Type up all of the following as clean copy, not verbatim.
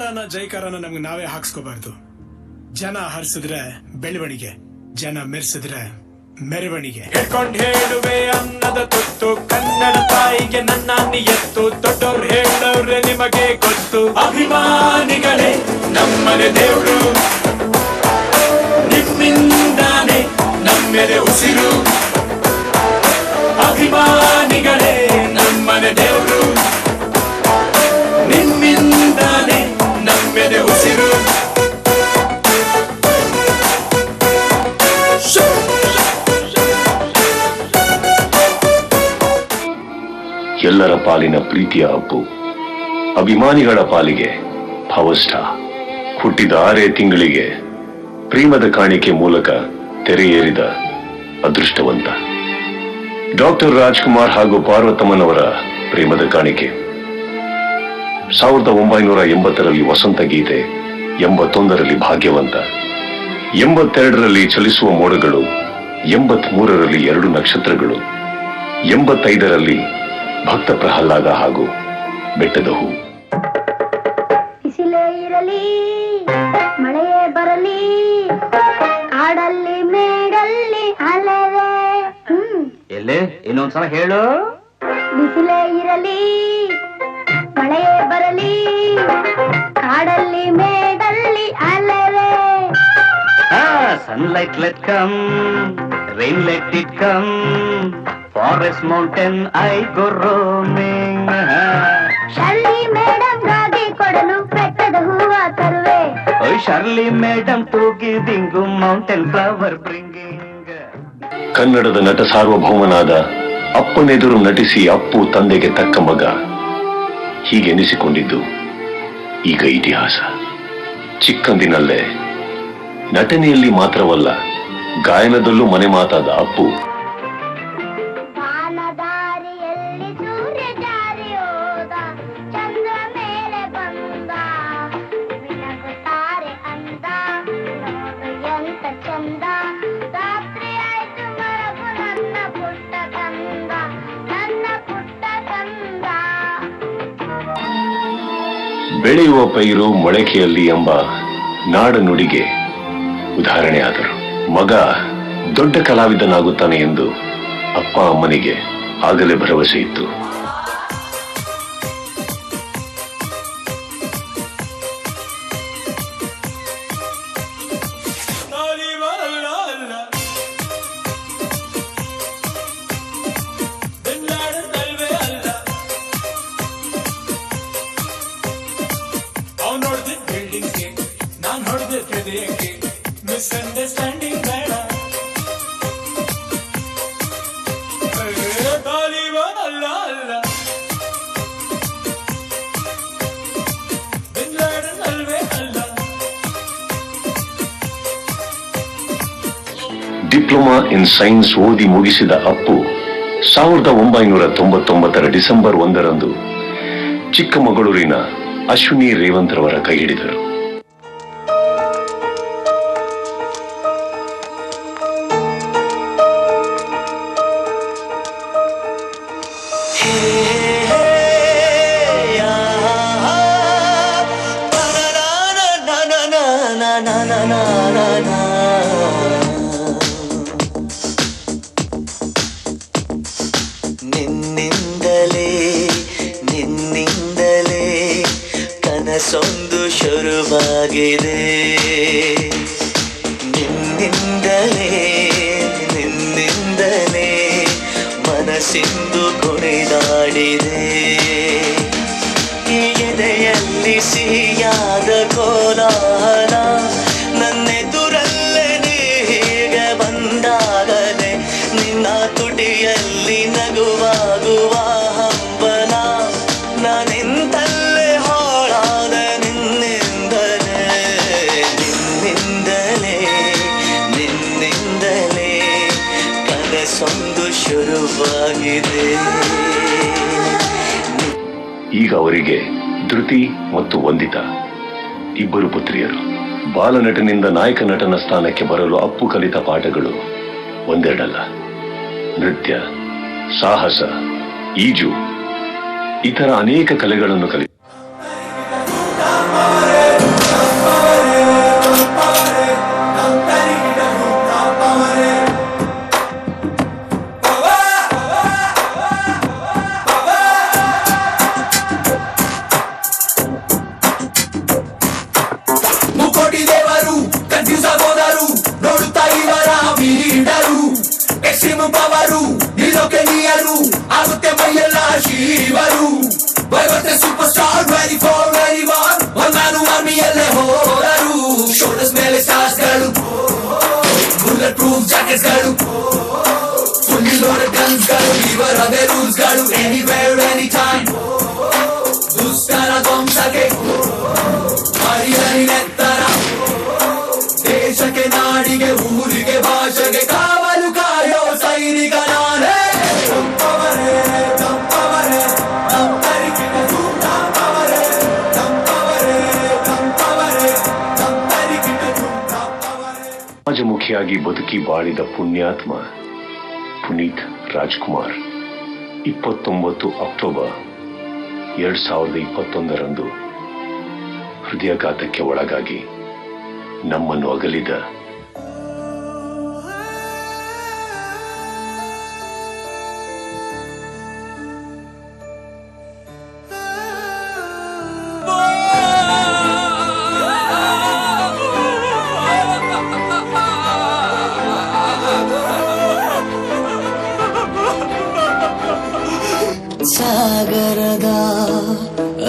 ಜಯಕಾರನ ಜಯಕಾರನ ನಮ್ಗೆ ನಾವೇ ಹಾಕ್ಸ್ಕೋಬಾರ್ದು. ಜನ ಹರಿಸಿದ್ರೆ ಬೆಳವಣಿಗೆ, ಜನ ಮೆರೆಸಿದ್ರೆ ಮೆರವಣಿಗೆ. ಹೇಳ್ಕೊಂಡ್ ಹೇಳುವೆ ಅನ್ನದ ತುತ್ತು, ಕನ್ನಡ ತಾಯಿಗೆ ನನ್ನ ನಿಯತ್ತು. ದೊಡ್ಡವ್ರು ಹೇಳವ್ರೆ ನಿಮಗೆ ಗೊತ್ತು. ಅಭಿಮಾನಿಗಳೇ ನಮ್ಮನೆ ದೇವ್ರು, ನಿಮ್ಮಿಂದಾನೆ ನಮ್ಮೆದೆ ಉಸಿರು. ಅಭಿಮಾನಿಗಳೇ ನಮ್ಮನೆ ದೇವ್ರು, ನಿಮ್ಮಿಂದಾನೆ ನಮ್ಮೆದೆ ಉಸಿರು. ಎಲ್ಲರ ಪಾಲಿನ ಪ್ರೀತಿಯ ಅಪ್ಪು, ಅಭಿಮಾನಿಗಳ ಪಾಲಿಗೆ ಪವರ್ ಸ್ಟಾರ್. ಹುಟ್ಟಿದ 6 ತಿಂಗಳಿಗೆ ಪ್ರೇಮದ ಕಾಣಿಕೆ ಮೂಲಕ ತೆರೆ ಏರಿದ ಅದೃಷ್ಟವಂತ. ಡಾಕ್ಟರ್ ರಾಜ್ಕುಮಾರ್ ಹಾಗೂ ಪಾರ್ವತಮ್ಮನವರ ಪ್ರೇಮದ ಕಾಣಿಕೆ. 1980ರಲ್ಲಿ ವಸಂತ ಗೀತೆ, 81ರಲ್ಲಿ ಭಾಗ್ಯವಂತ, 82ರಲ್ಲಿ ಚಲಿಸುವ ಮೋಡಗಳು, 83ರಲ್ಲಿ 2 ನಕ್ಷತ್ರಗಳು, 85ರಲ್ಲಿ ಭಕ್ತ ಪ್ರಹ್ಲಾದ ಹಾಗೂ ಬೆಟ್ಟದ ಹೂ. ಬಿಸಿಲೇ ಇರಲಿ ಮಳೆಯೇ ಬರಲಿ, ಕಾಡಲ್ಲಿ ಮೇಡಲ್ಲಿ ಅಲೆವೆ. ಎಲ್ಲೇ ಇನ್ನೊಂದ್ಸಲ ಹೇಳು. ಬಿಸಿಲೇ ಇರಲಿ ಮಳೆಯೇ ಬರಲಿ, ಕಾಡಲ್ಲಿ ಮೇಡಲ್ಲಿ ಅಲೆವೆ. Sunlight let come, rain let it come, forest mountain I go roaming. Shirley madam ಗಾಗಿ ಕೊಡಲು ಬೆಟ್ಟದ ಹೂವ ತರುವೆ. ಓಯ್ Shirley madam to giving mountain flower bringing. ಕನ್ನಡದ ನಟ ಸಾರ್ವಭೌಮನಾದ ಅಪ್ಪನೆದುರು ನಟಿಸಿ ಅಪ್ಪು ತಂದೆಗೆ ತಕ್ಕ ಮಗ ಹೀಗೆನಿಸಿಕೊಂಡಿದ್ದು ಈಗ ಇತಿಹಾಸ. ಚಿಕ್ಕಂದಿನಲ್ಲೇ ನಟನೆಯಲ್ಲಿ ಮಾತ್ರವಲ್ಲ, ಗಾಯನದಲ್ಲೂ ಮನೆ ಮಾತಾದ ಅಪ್ಪು ವಾನದಾರಿಯಲ್ಲಿ ಸೂರ್ಯ ಜಾರಿ ಹೋದ, ಚಂದ್ರ ಮೇಲೆ ಬಂದ, ಮಿನುಗುತ್ತಾರೆ ಅಂದ, ನೋಡು ಎಂತ ಚಂದ. ರಾತ್ರಿ ಆಯ್ತು ಮರಗು ನನ್ನ ಪುಟ್ಟ ಕಂದ, ನನ್ನ ಪುಟ್ಟ ಕಂದ. ಬೆಳೆಯುವ ಪೈರು ಮೊಳಕೆಯಲ್ಲಿ ಎಂಬ ನಾಡ ನುಡಿಗೆ ಉದಾಹರಣೆಯಾದರು. ಮಗ ದೊಡ್ಡ ಕಲಾವಿದನಾಗುತ್ತಾನೆ ಎಂದು ಅಪ್ಪ ಅಮ್ಮನಿಗೆ ಆಗಲೇ ಭರವಸೆ ಇತ್ತು. ನಾನ್ ಹೊಡೆದ ಹೃದಯಕ್ಕೆ ಮಿಸ್ಅಂಡರ್ಸ್ಟ್ಯಾಂಡಿಂಗ್ ಬೇಡ. ತಾಲಿಬಾನ್ ಅಲ್ಲ ಬಿನ್ ಲಾಡೆನ್ ಅಲ್ವೇ ಅಲ್ಲ. ಡಿಪ್ಲೊಮಾ ಇನ್ ಸೈನ್ಸ್ ಓದಿ ಮುಗಿಸಿದ ಅಪ್ಪು 1999ರ ಡಿಸೆಂಬರ್ 1ರಂದು ಚಿಕ್ಕಮಗಳೂರಿನ ಅಶ್ವಿನಿ ರೇವಂತ್ರವರ ಕೈ ಹಿಡಿದರು. ನಿನ್ನಿಂದಲೇ ಕನಸೊಂದು ಶುರುವಾಗಿದೆ. ನಿನ್ನಿಂದಲೇ ಮನಸ್ಸಿಂದು ಕುಣಿದಾಡಿದೆ. ಈ ಎದೆಯಲ್ಲಿ ಸಿಹಿಯಾದ ಕೋಲಾಹಲ, ನನ್ನೆದುರಲ್ಲೇ ನೀಗೆ ಬಂದಾಗಲೇ ನಿನ್ನ ತುಟಿಯಲ್ಲಿ ನಗುವಾಗುವ ಹಂಬಲ. ನಾನಿಂತಲ್ಲೇ ಹಾಳಾದ ನಿನ್ನಿಂದಲೇ ಕನಸೊಂದು ಶುರುವಾಗಿದೆ. ಈಗ ಅವರಿಗೆ ಧೃತಿ ಮತ್ತು ವಂದಿತಾ ಇಬ್ಬರು ಪುತ್ರಿಯರು. ಬಾಲನಟನಿಂದ ನಾಯಕ ನಟನ ಸ್ಥಾನಕ್ಕೆ ಬರಲು ಅಪ್ಪು ಕಲಿತ ಪಾಠಗಳು ಒಂದೆರಡಲ್ಲ. ನೃತ್ಯ, ಸಾಹಸ, ಈಜು, ಇತರ ಅನೇಕ ಕಲೆಗಳನ್ನು ಕಲಿತ ಟೀಮ್ ಪವರು ನಿಲ್ಲೋಕೆ ನೀಯರು ಆಗುತ್ತೆ ಮೈಯೆಲ್ಲ ಶಿವರು ಬರುತ್ತೆ ಸೂಪರ್ ಸ್ಟಾರ್ 24 ಒಂದಾನು ಆರ್ಮಿಯಲ್ಲೇ ಹೋದರು ಶೋಲ್ಡರ್ಸ್ ಮೇಲೆ ಸ್ಟಾರ್ಸ್ಗಳು ಬುಲೆಟ್ ಪ್ರೂಫ್ ಜಾಕೆಟ್ಸ್ಗಳು ಫುಲ್ಲಿ ಲೋಡೆಡ್ ಗನ್ಸ್ಗಳು ಇವರದೇ ರೂಲ್ಸ್ಗಳು ಎನಿವೇರ್ ಎನಿ ಟೈಮ್ ದುಷ್ಟರ ಧ್ವಂಸಕ್ಕೆ ಹರಿಹರಿ ನೆತ್ತರ ದೇಶಕ್ಕೆ ನಾಡಿಗೆ ಊರಿಗೆ ಭಾಷೆಗೆ ಕಾವಲು ಕಾಯೋ ಸೈನಿಕ ನಾನೇ ತಂಪವರೇ ತಂಪವರೇ ತಂಪರಿಕಿನ ತಂಪವರೇ ತಂಪವರೇ ತಂಪವರೇ ತಂಪರಿಕಿನ ತಂಪವರೇ. ಸಮಾಜಮುಖಿಯಾಗಿ ಬದುಕಿ ಬಾಳಿದ ಪುಣ್ಯಾತ್ಮ ಪುನೀತ್ ರಾಜ್ಕುಮಾರ್ 29 ಅಕ್ಟೋಬರ್ 2021 ಹೃದಯಾಘಾತಕ್ಕೆ ಒಳಗಾಗಿ ನಮ್ಮನ್ನು ಅಗಲಿದ ಸಾಗರದ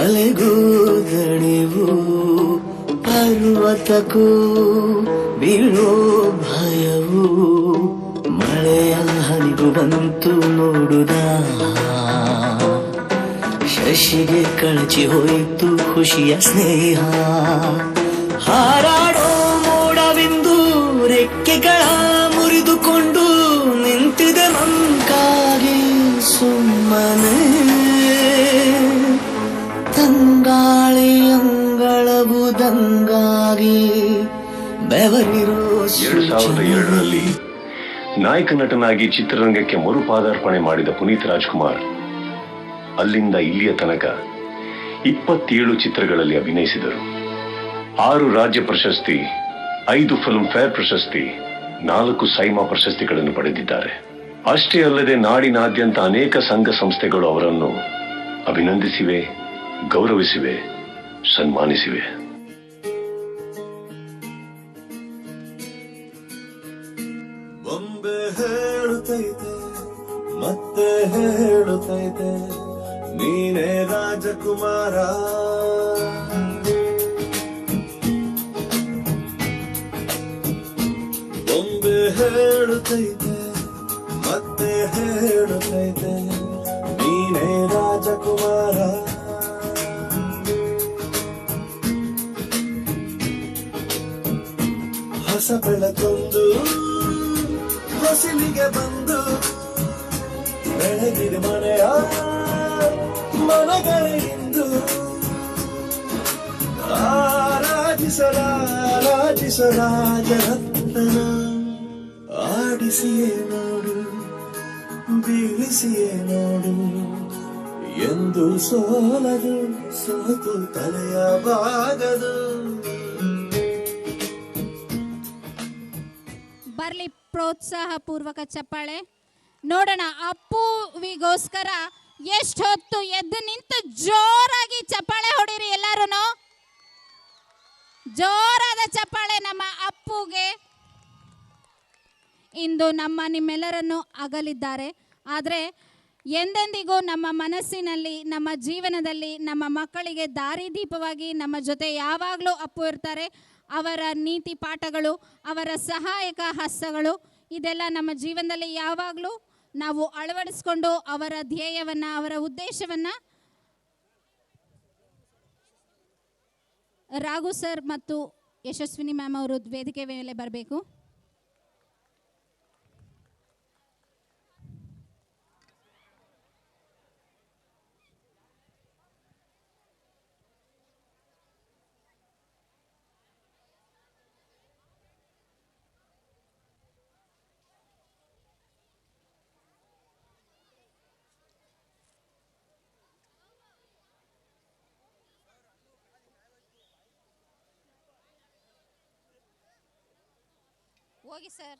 ಅಲೆಗೂದಣಿವು ಪರ್ವತಕ್ಕೂ ಬೀಳೋ ಭಯವು ಮಳೆಯ ಹನಿಗೂ ಬಂತು ನೋಡುದ ಶಶಿಗೆ ಕಳಚಿ ಹೋಯಿತು ಖುಷಿಯ ಸ್ನೇಹ ಹಾರಾಡೋ ಮೋಡವಿಂದು ರೆಕ್ಕೆಗಳ ಮುರಿದುಕೊಂಡು ನಿಂತಿದೆ ಮಂಕಾಗಿ ಸುಮ್ಮನೆ ತಂಗಾಳಿ ಅಂಗಳಬುದಂಗಾಗಿ ಬೆವರಿರೋ 2002ರಲ್ಲಿ ನಾಯಕ ನಟನಾಗಿ ಚಿತ್ರರಂಗಕ್ಕೆ ಮರುಪಾದಾರ್ಪಣೆ ಮಾಡಿದ ಪುನೀತ್ ರಾಜ್ಕುಮಾರ್ ಅಲ್ಲಿಂದ ಇಲ್ಲಿಯ ತನಕ 27 ಚಿತ್ರಗಳಲ್ಲಿ ಅಭಿನಯಿಸಿದರು. 6 ರಾಜ್ಯ ಪ್ರಶಸ್ತಿ, 5 ಫಿಲ್ಮ್ ಫೇರ್ ಪ್ರಶಸ್ತಿ, 4 ಸೈಮಾ ಪ್ರಶಸ್ತಿಗಳನ್ನು ಪಡೆದಿದ್ದಾರೆ. ಅಷ್ಟೇ ಅಲ್ಲದೆ ನಾಡಿನಾದ್ಯಂತ ಅನೇಕ ಸಂಘ ಸಂಸ್ಥೆಗಳು ಅವರನ್ನು ಅಭಿನಂದಿಸಿವೆ, ಗೌರವಿಸಿವೆ, ಸನ್ಮಾನಿಸಿವೆ. ಬೊಂಬೆ ಹೇಳುತ್ತೈತೆ ಮತ್ತೆ ಹೇಳುತ್ತೈತೆ ನೀನೇ ರಾಜಕುಮಾರ ಬೊಂಬೆ ಹೇಳುತ್ತೈತೆ ಮತ್ತೆ ಹೇಳುತ್ತೈತೆ ನೀನೇ ರಾಜಕುಮಾರ ಹೊಸ ಬೆಳಕೊಂದು ಹೊಸಿಲಿಗೆ ಬಂದು ಬೆಳಗಿನ ಮನೆಯ ಮನಗಳಿಂದು ರಾಜರತ್ನ ಆಡಿಸಿಯೇ ನೋಡು ಬೀಳಿಸಿಯೇ ನೋಡು ಎಂದು ಸೋಲದು ಸೋತು ತಲೆಯ ಬಾಗದು. ಬರ್ಲಿ ಪ್ರೋತ್ಸಾಹ ಪೂರ್ವಕ ಚಪ್ಪಾಳೆ ನೋಡೋಣ. ಅಪ್ಪುವಿಗೋಸ್ಕರ ಎಷ್ಟು ಹೊತ್ತು ಎದ್ದು ನಿಂತು ಜೋರಾಗಿ ಚಪ್ಪಾಳೆ ಹೊಡಿರಿ ಎಲ್ಲರೂ. ಜೋರಾದ ಚಪ್ಪಾಳೆ ನಮ್ಮ ಅಪ್ಪುಗೆ. ಇಂದು ನಿಮ್ಮೆಲ್ಲರನ್ನು ಅಗಲಿದ್ದಾರೆ. ಆದರೆ ಎಂದೆಂದಿಗೂ ನಮ್ಮ ಮನಸ್ಸಿನಲ್ಲಿ, ನಮ್ಮ ಜೀವನದಲ್ಲಿ, ನಮ್ಮ ಮಕ್ಕಳಿಗೆ ದಾರಿದೀಪವಾಗಿ ನಮ್ಮ ಜೊತೆ ಯಾವಾಗಲೂ ಅಪ್ಪು ಇರ್ತಾರೆ. ಅವರ ನೀತಿ ಪಾಠಗಳು, ಅವರ ಸಹಾಯಕ ಹಸ್ತಗಳು, ಇದೆಲ್ಲ ನಮ್ಮ ಜೀವನದಲ್ಲಿ ಯಾವಾಗಲೂ ನಾವು ಅಳವಡಿಸ್ಕೊಂಡು ಅವರ ಧ್ಯೇಯವನ್ನು, ಅವರ ಉದ್ದೇಶವನ್ನು ರಾಘು ಸರ್ ಮತ್ತು ಯಶಸ್ವಿನಿ ಮ್ಯಾಮ್ ಅವರು ವೇದಿಕೆ ಮೇಲೆ ಬರಬೇಕು. ಹೋಗಿ ಸರ್.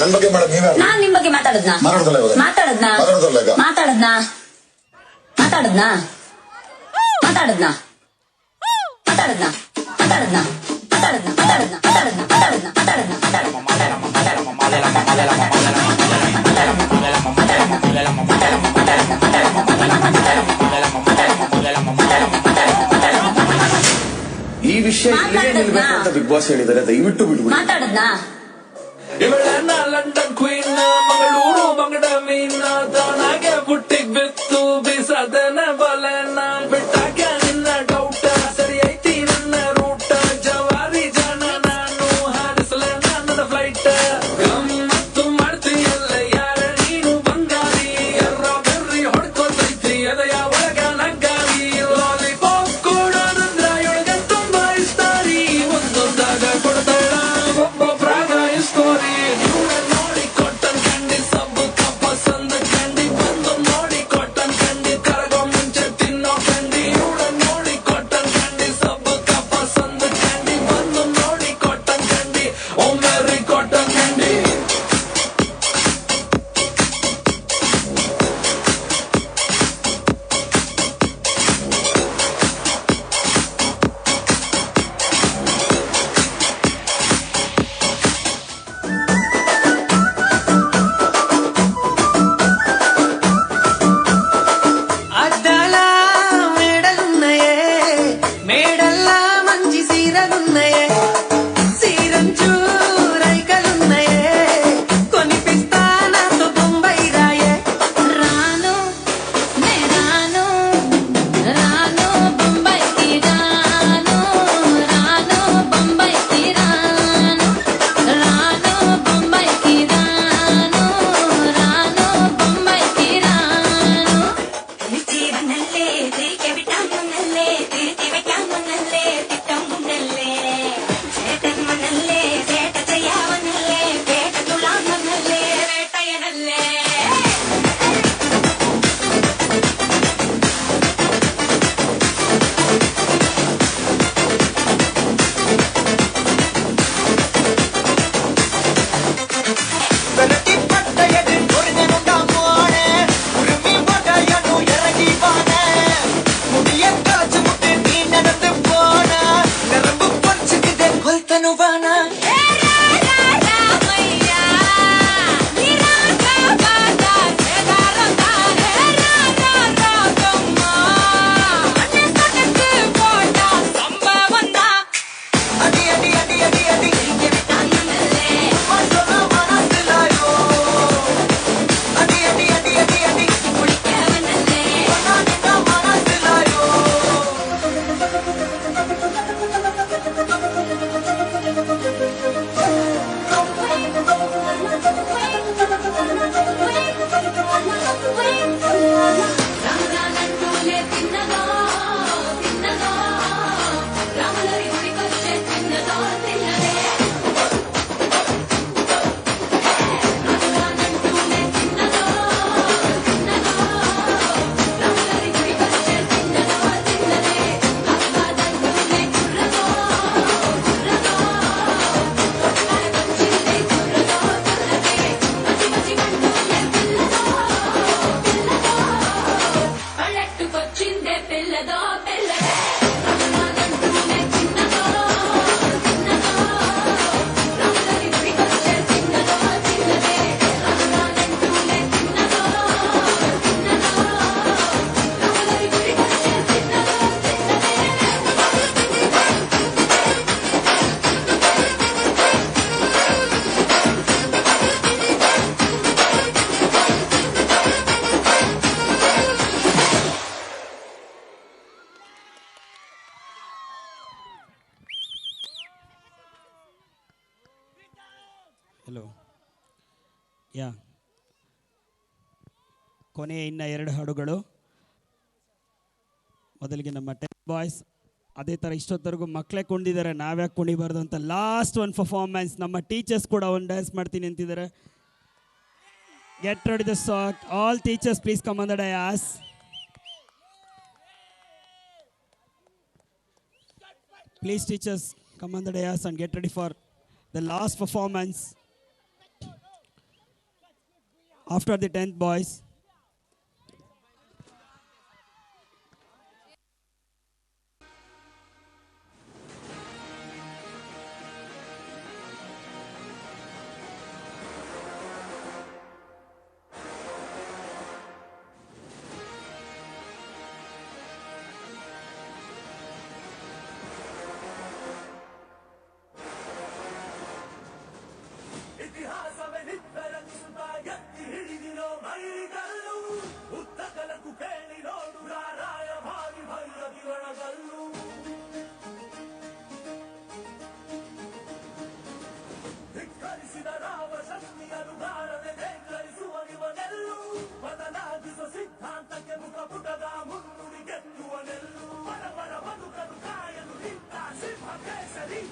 ನನ್ ಬಗ್ಗೆ ಮೇಡಮ್ ನೀವೇ ನಾನ್ ನಿಮ್ ಬಗ್ಗೆ ಮಾತಾಡದ್ನಾ ಮಾತಾಡೋದಲ್ಲ ಇವಾಗ. ಮಾತಾಡದ್ನಾ ಮಾತಾಡೋದಲ್ಲ ಈಗ. ಮಾತಾಡದ್ನಾ ಮಾತಾಡದ್ನಾ ಮಾತಾಡದ್ನಾ ಮಾತಾಡದ್ನಾ ಮಾತಾಡದ್ನಾ ಮಾತಾಡದ್ನಾ ಮಾತಾಡದ್ನಾ ಮಾತಾಡದ್ನಾ ಮಾತಾಡದ್ನಾ ಈ ವಿಷಯ ಇಲ್ಲಿಗೆ ನಿಲ್ಬೇಕು ಅಂತ ಬಿಗ್ ಬಾಸ್ ಹೇಳಿದ್ದಾರೆ, ದಯವಿಟ್ಟು ಬಿಟ್ಬಿಡಿ. ಮಾತಾಡದ್ನಾ ಇವಳನ್ನ ಲಂಡನ್ ಕ್ವೀನ್ ಮಂಗಳೂರು ಬಂಗಡ ಮೀನ ತಾನಾಗೆ ಬುಟ್ಟಿಗ್ ಬಿತ್ತು ಬಿಸದನ ಬಲನ ಬಿಟ್ಟಾಗ ನಿನ್ನ ಡೌಟ ಸರಿ ಐತಿ ನನ್ನ ರೂಟ ಜವಾರಿ ಜನ ನಾನು ಹಾರಿಸಲ ನನ್ನ ಫ್ಲೈಟ್ ಗಮ್ಮತ್ತು ಮಾಡ್ತೀಯಲ್ಲ ಯಾರ ನೀನು ಬಂಗಾರಿ ಎರ್ರ ಬೆರ್ರಿ ಹೊಡ್ಕೊತೈತಿ ಅದಯ ಒಳಗ ನಗ್ಗಾರಿ ಲಾಲಿಪಾಪ್ ಕೊಡೋದಂದ್ರ ಇವಳಿಗೆ ತುಂಬಾ ಇಷ್ಟಾರಿ ಒಂದೊಂದಾಗ ಕೊಡ್ತಾಳ ಒಬ್ಬೊಬ್ರಾಗ ಇಸ್ಕೋರಿ ನೋಡಿ ಕೊಟ್ಟನ್ ಕಂಡಿ ಸಬ್ಬು ಕಪ್ಪ ಸಂದ ಕಂಡಿ ಬಂದು ನೋಡಿ ಕೊಟ್ಟನ್ ಕಂಡಿ ಕರಗೋ ಮುಂಚೆ ತಿನ್ನೋ ಕಂಡಿ ನೋಡಿ ಕೊಟ್ಟನ್ ಕಂಡಿ ಸಬ್ಬು ಕಪ್ಪ ಸಂದ ಕಂಡಿ ಬಂದು ನೋಡಿ ಕೊಟ್ಟನ್ ಕಂಡಿ ಒಮ್ಮೆರಿ ಕೊಟ್ಟನ್ ಕಂಡಿ అద్దాల మేడలున్నాయే, మేడల్ల మంచి సీరలున్నాయే, సీరంచు రైకలున్నాయే, కొనిపిస్తా నాతో బొంబాయి రాయే. రాను నే రాను రాను బొంబాయికి రాను రాను బొంబాయికి రాను రాను బొంబాయికి రాను రాను బొంబాయికి రాను ಜೀವನಲ್ಲೇ ತಿರುಗಿ ಬಿಟ್ಟಮ್ಮನಲ್ಲೇ ತಿರುಗಿ ಬಿಟ್ಟಮ್ಮನಲ್ಲೇ ತಿಟ್ಟಮ್ಮನಲ್ಲೇ ಸೇಟಮ್ಮನಲ್ಲೇ ಸೇಟ ಜಯವನಲ್ಲೇ ಬೇಟ ತುಳಾಮನಲ್ಲೇ ಬೇಟಯನಲ್ಲೇ వెనటి పట్టయది కొరిదెనుండా మోనే, ఉరిమి వగయను ఎరగి వానే, முடிய காச்சு முட்டு நீ நடந்து போன, நரம்பு பறிச்சுக்குதே கொல்தனு வானா. அடி அடி அடி அடி அடி சொல்ல மனசிலாயோ. அடி அடி அடி அடி அடி சொன்னா நின்னா மனசிலாயோ. రామరానంటూలే తిన్నదో తిన్నదో రాములరి గుడికొచ్చే తిన్నదో తిన్నదే రామరానంటూలే తిన్నదో తిన్నదో రాములరి గుడికొచ్చే తిన్నదో తిన్నదే అవ్వదంటూలే కుర్రదో కుర్రదో అరకొచ్చిందే కుర్రదో కుర్రదే మసి మసి మంటూలే పిల్లదో పిల్లదో పల్లెట్టుకొచ్చిందే పిల్లదో పిల్లదే రామరానంటూలే చిన్నదో చిన్నదో రాములరి గుడికొచ్చే చిన్నదో చిన్నదే రామరానంటూలే చిన్నదో చిన్నదో రాములరి గుడికొచ్చే చిన్నదో ಹಲೋ ಯಾ ಕೊನೆಯ ಇನ್ನ 2 ಹಾಡುಗಳು. ಮೊದಲಿಗೆ ನಮ್ಮ ಟೆನ್ ಬಾಯ್ಸ್, ಅದೇ ಥರ ಇಷ್ಟೊತ್ತರೆಗೂ ಮಕ್ಕಳೇ ಕುಣಿದಿದ್ದಾರೆ, ನಾವ್ಯಾಕೆ ಕುಣಿಬಾರ್ದು ಅಂತ ಲಾಸ್ಟ್ ಒಂದು ಪರ್ಫಾರ್ಮೆನ್ಸ್. ನಮ್ಮ ಟೀಚರ್ಸ್ ಕೂಡ ಒಂದು ಡ್ಯಾನ್ಸ್ ಮಾಡ್ತೀನಿ ಅಂತಿದ್ದಾರೆ. Get ready the song. All teachers please come on the Dias. Please teachers come on the dais and get ready for the last performance. After the 10th, boys. ಇತಿಹಾಸವೇ ನಿತ್ತರ ಎತ್ತಿ ಹಿಡಿದಿರೋ ಮೈಲಿಗಲ್ಲು ಉತ್ತಕಲಕ್ಕೂ ಕೇಳಿ ನೋಡು ರಾಯ ಭಾರಿ ಭೈರವಿರಣಗಲ್ಲು ಧಿಕ್ಕರಿಸಿದ ರಾವ ಶಕ್ತಿಯನ್ನು ಬಾರದೆ ಧಿಕ್ಕರಿಸುವ ಇವನೆಲ್ಲು ಬದಲಾಗಿಸುವ ಸಿದ್ಧಾಂತಕ್ಕೆ ಮುಖಪುಟದ ಮುನ್ನುಡಿ ಗೆಲ್ಲುವನೆಲ್ಲು ಬಡಬಡ ಬದುಕಲು ಕಾಯಲು ನಿಂತ ಸಿಂಹ ಕೇಸರಿ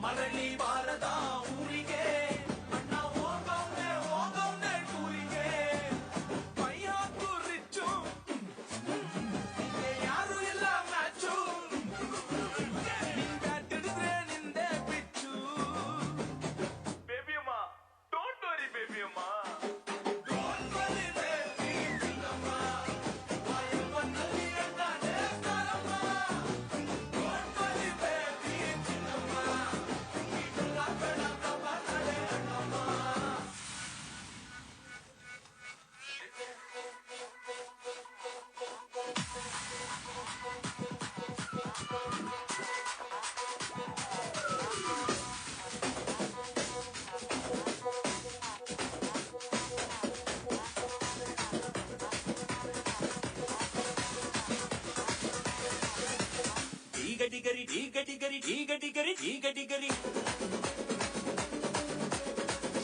ಮರಳಿ ಬಾರದ ಊರಿಗೆ ಅಣ್ಣ ಹೋಗವ್ನೆ ಟೂರಿಗೆ ಕೈ ಹಾಕು ರಿಚ್ಚು ಯಾರು ಇಲ್ಲ ಮ್ಯಾಚು ನಿಂದಿದ್ರೆ ನಿಂದೆ ಬಿಚ್ಚು ಬೇಬಿಯಮ್ಮ ಡೋಂಟ್ ವರಿ ಬೇಬಿಯಮ್ಮ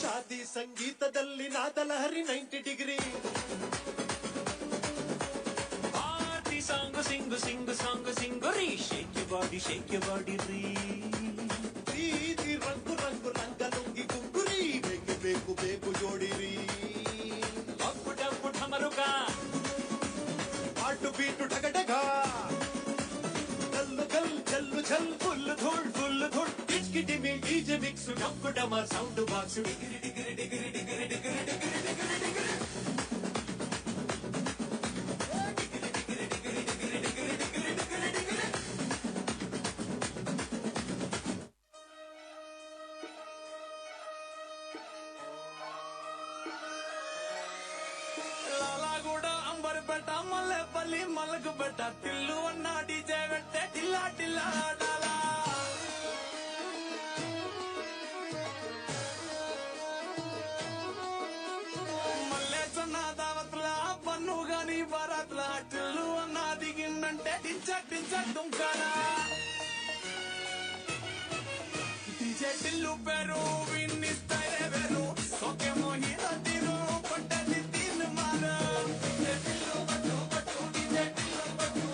ಶಾದಿ ಸಂಗೀತದಲ್ಲಿ ನಾದಲಹರಿ 90 ಡಿಗ್ರಿ ಪಾರ್ಟಿ ಸಾಂಗ್ ಸಿಂಗು ರೀ ಶೇಕ್ ಯು ಬಾಡಿ ರೀ ಪ್ರೀತಿ ರಂಗು ರಂಗಲುಂಗಿ ಗುಂಗುರಿ ಬೇಕು ಜೋಡಿರಿ ಡಪ್ಪು ಢಮರುಗ ಹಾಟು ಬೀಟು ಢಗಢಗ ಗಲ್ ಜಲ್ಲು ಝಲ್ ಫುಲ್ ಧೂಳ್ ಕಿಚ್ಕಿಟಿಮಿ ಡಿಜೆ ಮಿಕ್ಸ್ ಡಪ್ಪು ಡಮ ಸೌಂಡ್ ಬಾಕ್ಸ್ ಡಿಗಿರಿ లాలాగూడ అంబర్పేట మల్లెపల్లి మలకపేట టిల్లు అన్న డీజే పెట్టే టిల్లా డాలా మల్లె చన్న దావత్ల పన్ను గాని బరాత్ల టిల్లు అన్న దిగిందంటే టించ దుంకాలా డీజే టిల్లు పేరు విన్నిస్తారే వేరు సోకే మోహిత తీరు పట్టది తీన్ మార టిల్లు బట్టు డీజే టిల్లు బట్టు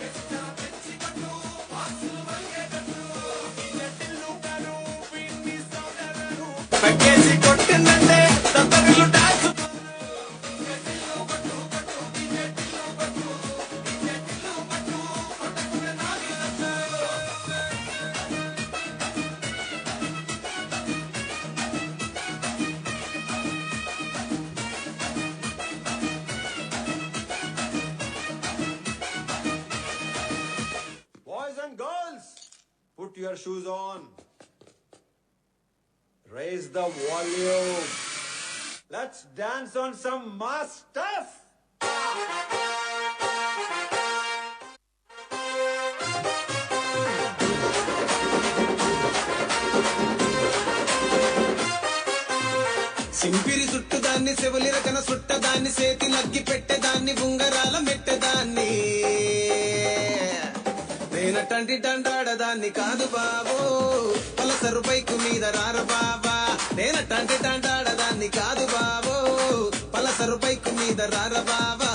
ఎస్టా పెంచి బట్టు వాసులు వంగే బట్టు డీజే టిల్లు పేరు విన్నిస్తారే వేరు పక్కేసి కొట్టిందంటే తత్తరిలు dance Put your shoes on. Raise the volume. Let's dance on some mass stuff. సింపిరి చుట్టుదాన్ని సెవులిరకన సుట్టదాన్ని సేతి నగ్గి పెట్టేదాన్ని ఉంగరాల మెట్టెదాన్ని నేనటంటి దండాడదాన్ని కాదు బాబు పలసరు బైకు మీద రార బాబా నేనటంటి దండాడదాన్ని కాదు బాబు పలసరు బైకు మీద రార బాబా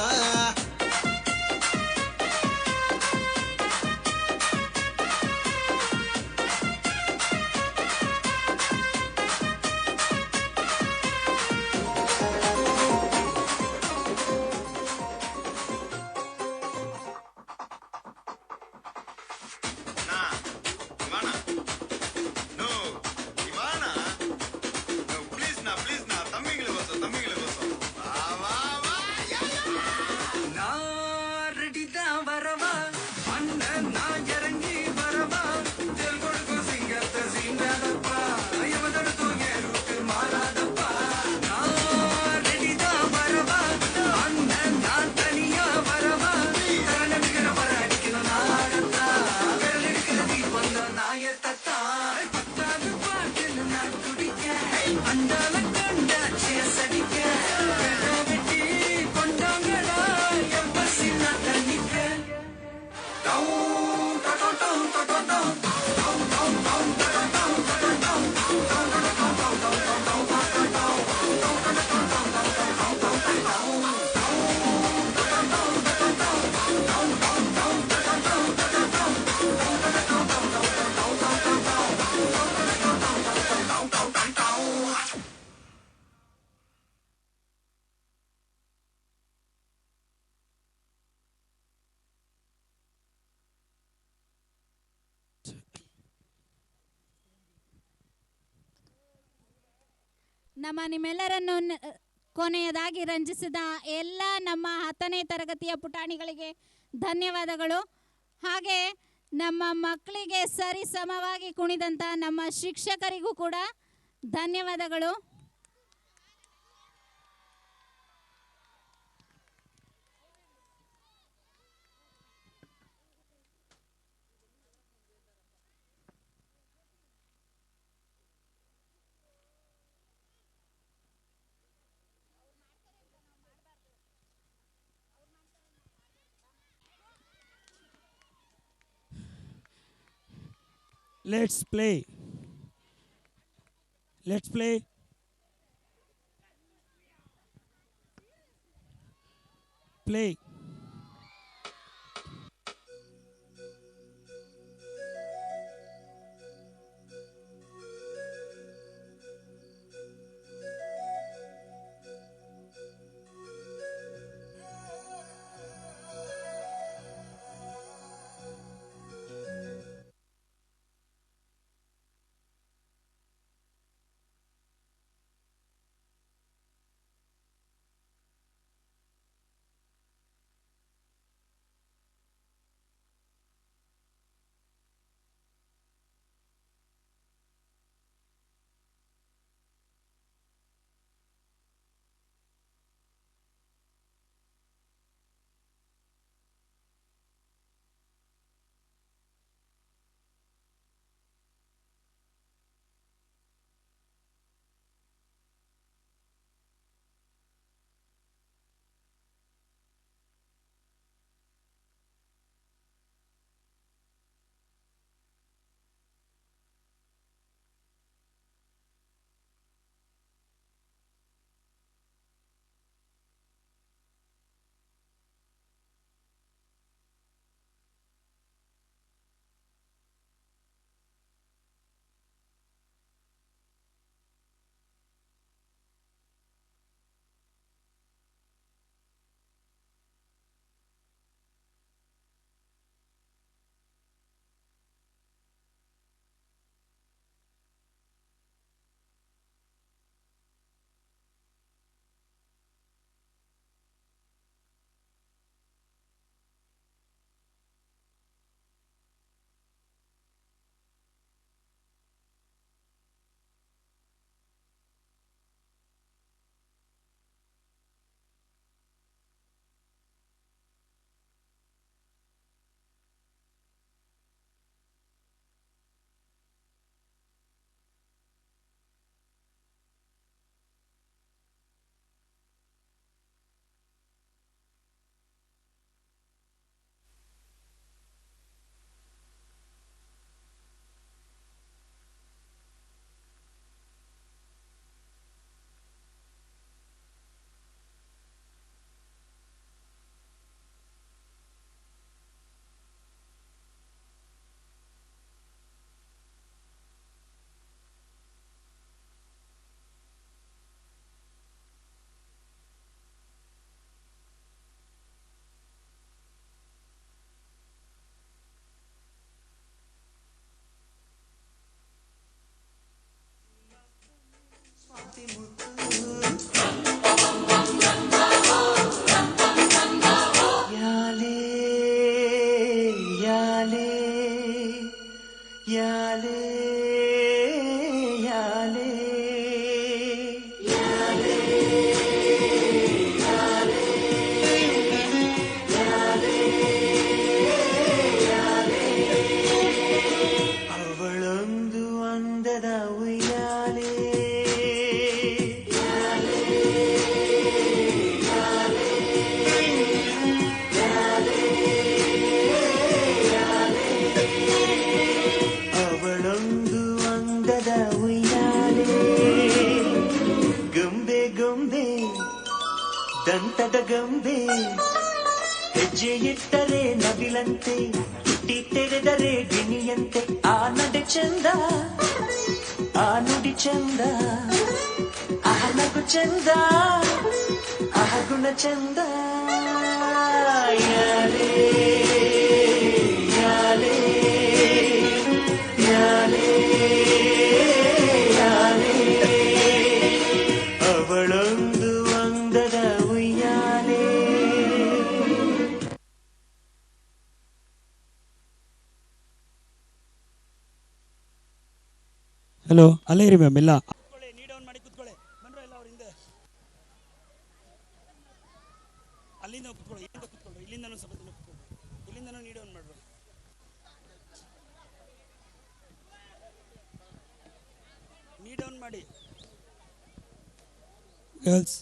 ನಿಮ್ಮೆಲ್ಲರನ್ನು ಕೊನೆಯದಾಗಿ ರಂಜಿಸಿದ ಎಲ್ಲ ನಮ್ಮ 10ನೇ ತರಗತಿಯ ಪುಟಾಣಿಗಳಿಗೆ ಧನ್ಯವಾದಗಳು. ಹಾಗೆ ನಮ್ಮ ಮಕ್ಕಳಿಗೆ ಸರಿ ಸಮವಾಗಿ ಕುಣಿದಂಥ ನಮ್ಮ ಶಿಕ್ಷಕರಿಗೂ ಕೂಡ ಧನ್ಯವಾದಗಳು. Let's play. Let's play. Play. ದಂತದ ಗೊಂಬೆ ಹೆಜ್ಜೆ ಇಟ್ಟರೆ ನವಿಲಂತೆ ತುಟಿ ತೆರೆದರೆ ಗಿಣಿಯಂತೆ ಆ ನಡೆ ಚಂದ ಆ ನುಡಿ ಚಂದ ಆ ನಗು ಚಂದ ಆ ಗುಣ ಚಂದ ಯಾರೇ ಯಾರೇ ಯಾರೇ ಯಾರೇ ಅವಳೊಂದು ಅಂದದ ಉಯ್ಯಾಲೆ. ಹಲೋ ಅಲ್ಲೇ ಇರಿ ಮ್ಯಾಮ್ ಇಲ್ಲ ಮಾಡಿ ಕೂತ್ಕೊಳ್ಳಿ ಬಂದ್ರೆ ಎಲ್ಲ ಅವ್ರ ಹಿಂದೆ ಅಲ್ಲಿಂದ ಕೂತ್ಕೊಳ್ಳಿ ಇಲ್ಲಿಂದ ಕೂತ್ಕೊಳ್ಳಿ ಇಲ್ಲಿಂದನೂ ಸ್ವಲ್ಪ ದಿನ ಕೂತ್ಕೊಳ್ಳಿ ಇಲ್ಲಿಂದನೂ ನೀಡ್ ಆನ್ ಮಾಡ್ರಿ ನೀಡ್ ಆನ್ ಮಾಡಿ girls.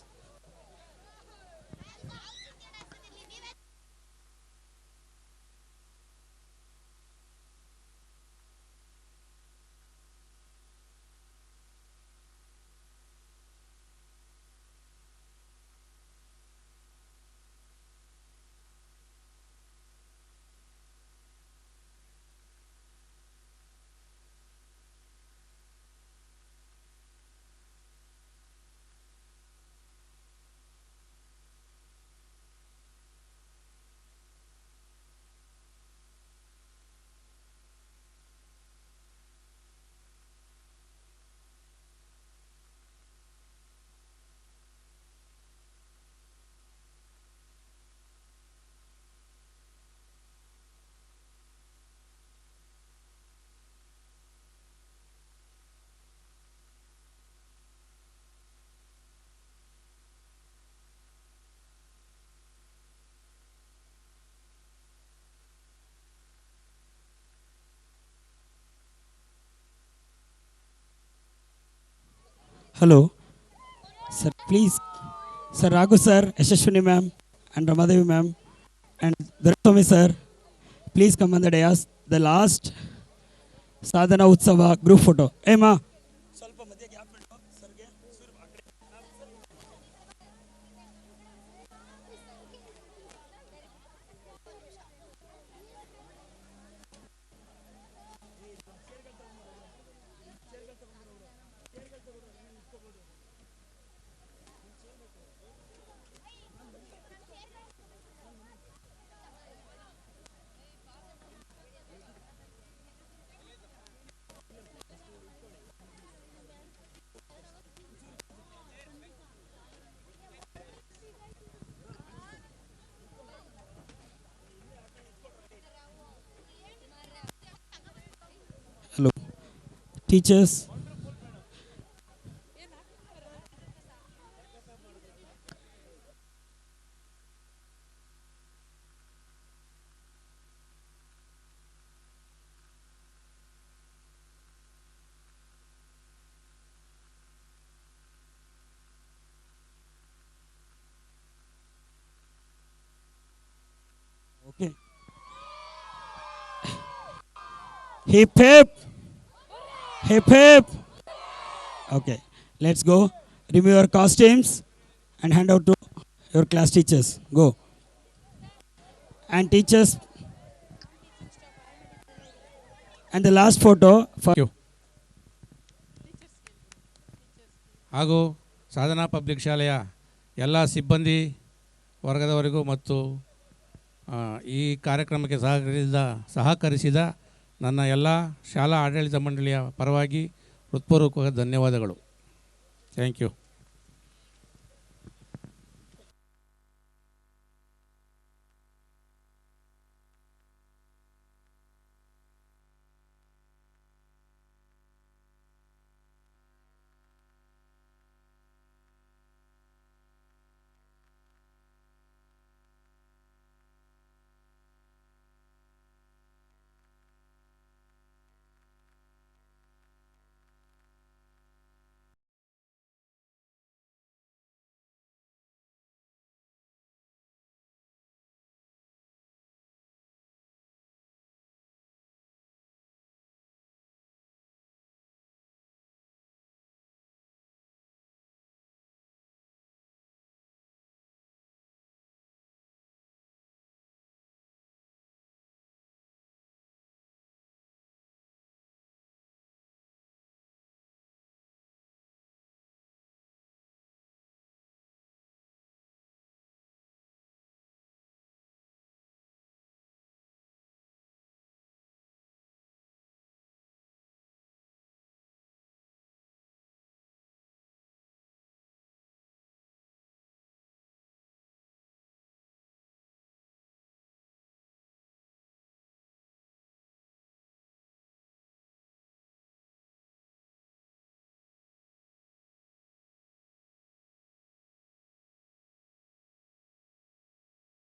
Hello, sir, please, sir, Raghu sir, Yashashwini ma'am, and Ramadevi ma'am, and Duraswamy sir, please come on the dais. The last Sadhana Utsava group photo. Hey ma. Hello, teachers. Okay. Hip hip. Hip hip. Okay, let's go. Remove your costumes and hand out to your class teachers. Go. And teachers. And the last photo for you. ಹಾಗೂ ಸಾಧನಾ public ಶಾಲೆಯ ಎಲ್ಲ ಸಿಬ್ಬಂದಿ ವರ್ಗದವರಿಗೂ ಮತ್ತು ಈ ಕಾರ್ಯಕ್ರಮಕ್ಕೆ ಸಹಕರಿಸಿದ ನನ್ನ ಎಲ್ಲ ಶಾಲಾ ಆಡಳಿತ ಮಂಡಳಿಯ ಪರವಾಗಿ ಹೃತ್ಪೂರ್ವಕ ಧನ್ಯವಾದಗಳು. Thank you.